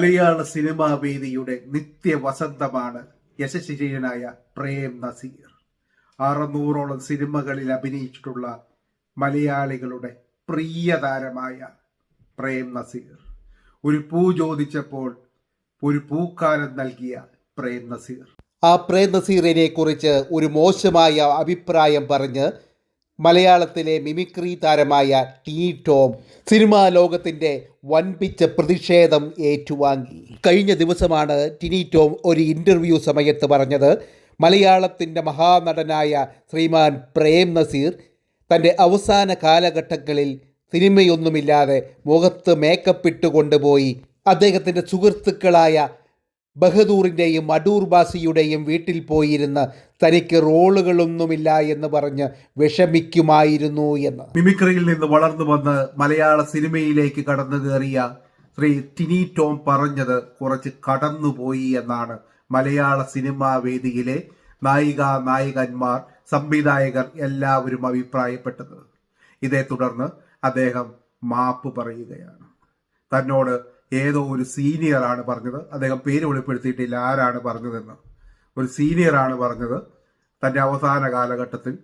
മലയാള cinema വേദിയുടെ നിത്യവസന്തമാണ് യശസ്വിജയനായ പ്രേം നസീർ. 600ഓളം സിനിമകളിൽ അഭിനയിച്ചിട്ടുള്ള മലയാളികളുടെ പ്രിയ താരമായ പ്രേം നസീർ ഒരു പൂ ചോദിച്ചപ്പോൾ ഒരു പൂക്കാലം നൽകിയ പ്രേം നസീർ. ആ പ്രേം നസീറിനെ കുറിച്ച് ഒരു മോശമായ അഭിപ്രായം പറഞ്ഞ് മലയാളത്തിലെ മിമിക്രി താരമായ ടിനി ടോം സിനിമാ ലോകത്തിൻ്റെ വൻപിച്ച പ്രതിഷേധം ഏറ്റുവാങ്ങി. കഴിഞ്ഞ ദിവസമാണ് ടിനി ടോം ഒരു ഇൻ്റർവ്യൂ സമയത്ത് പറഞ്ഞത്, മലയാളത്തിൻ്റെ മഹാനടനായ ശ്രീമാൻ പ്രേം നസീർ തൻ്റെ അവസാന കാലഘട്ടങ്ങളിൽ സിനിമയൊന്നുമില്ലാതെ മുഖത്ത് മേക്കപ്പ് ഇട്ടുകൊണ്ടുപോയി അദ്ദേഹത്തിൻ്റെ സുഹൃത്തുക്കളായ ബഹദൂറിൻ്റെയും അടൂർ ബാസിയുടെയും വീട്ടിൽ പോയിരുന്ന് തനിക്ക് റോളുകളൊന്നുമില്ല എന്ന് പറഞ്ഞ് വിഷമിക്കുമായിരുന്നു എന്ന്. മിമിക്രിയിൽ നിന്ന് വളർന്നു വന്ന് മലയാള സിനിമയിലേക്ക് കടന്നു കയറിയ ശ്രീ ടിനി ടോം പറഞ്ഞത് കുറച്ച് കടന്നുപോയി എന്നാണ് മലയാള സിനിമാ വേദിയിലെ നായികന്മാർ, സംവിധായകർ എല്ലാവരും അഭിപ്രായപ്പെട്ടത്. ഇതേ തുടർന്ന് അദ്ദേഹം മാപ്പ് പറയുകയാണ്. തന്നോട് ഏതോ ഒരു സീനിയറാണ് പറഞ്ഞത്, അദ്ദേഹം പേര് വെളിപ്പെടുത്തിയിട്ടില്ല ആരാണ് പറഞ്ഞതെന്ന്. ഒരു സീനിയറാണ് പറഞ്ഞത്, തൻ്റെ അവസാന കാലഘട്ടത്തിൽ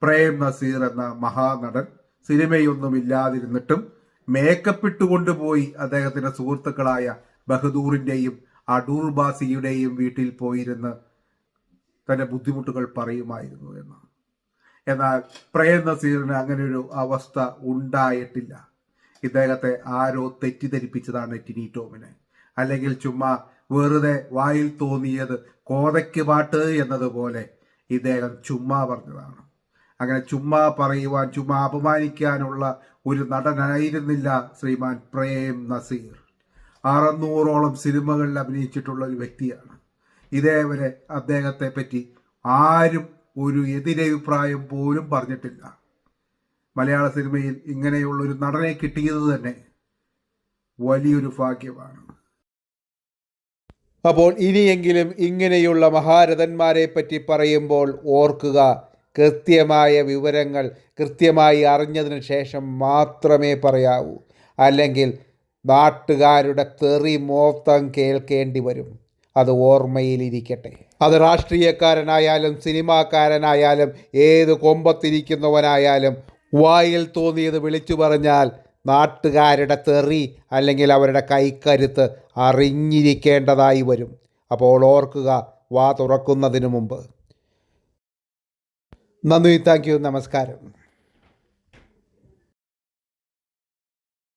പ്രേം നസീർ എന്ന മഹാനടൻ സിനിമയൊന്നുമില്ലാതിരുന്നിട്ടും മേക്കപ്പ് ഇട്ടുകൊണ്ടുപോയി അദ്ദേഹത്തിൻ്റെ സുഹൃത്തുക്കളായ ബഹദൂറിൻ്റെയും അടൂർ ബാസിയുടെയും വീട്ടിൽ പോയിരുന്ന് തൻ്റെ ബുദ്ധിമുട്ടുകൾ പറയുമായിരുന്നു എന്ന്. എന്നാൽ പ്രേം നസീറിന് അങ്ങനെയൊരു അവസ്ഥ ഉണ്ടായിട്ടില്ല. ഇദ്ദേഹത്തെ ആരോ തെറ്റിദ്ധരിപ്പിച്ചതാണ് ടിനി ടോമിനെ. അല്ലെങ്കിൽ ചുമ്മാ വെറുതെ വായിൽ തോന്നിയത് കോതയ്ക്ക് പാട്ട് എന്നതുപോലെ ഇദ്ദേഹം ചുമ്മാ പറഞ്ഞതാണ്. അങ്ങനെ ചുമ്മാ പറയുവാൻ, ചുമ്മാ അപമാനിക്കാനുള്ള ഒരു നടനായിരുന്നില്ല ശ്രീമാൻ പ്രേം നസീർ. 600ഓളം സിനിമകളിൽ അഭിനയിച്ചിട്ടുള്ള ഒരു വ്യക്തിയാണ്. ഇതേവരെ അദ്ദേഹത്തെ പറ്റി ആരും ഒരു എതിരഭിപ്രായം പോലും പറഞ്ഞിട്ടില്ല. മലയാള സിനിമയിൽ ഇങ്ങനെയുള്ളൊരു നടനെ കിട്ടിയത് തന്നെ വലിയൊരു ഭാഗ്യമാണ്. അപ്പോൾ ഇനിയെങ്കിലും ഇങ്ങനെയുള്ള മഹാരഥന്മാരെ പറ്റി പറയുമ്പോൾ ഓർക്കുക, കൃത്യമായ വിവരങ്ങൾ കൃത്യമായി അറിഞ്ഞതിന് ശേഷം മാത്രമേ പറയാവൂ. അല്ലെങ്കിൽ നാട്ടുകാരുടെ തെറി മൊത്തം കേൾക്കേണ്ടി വരും. അത് ഓർമ്മയിലിരിക്കട്ടെ. അത് രാഷ്ട്രീയക്കാരനായാലും സിനിമാക്കാരനായാലും ഏത് കൊമ്പത്തിരിക്കുന്നവനായാലും വായിൽ തോന്നിയത് വിളിച്ചു പറഞ്ഞാൽ നാട്ടുകാരുടെ തെറി അല്ലെങ്കിൽ അവരുടെ കൈക്കരുത്ത് അറിഞ്ഞിരിക്കേണ്ടതായി വരും. അപ്പോൾ ഓർക്കുക, വാ തുറക്കുന്നതിന് മുമ്പ്. നന്ദി, താങ്ക് യു, നമസ്കാരം.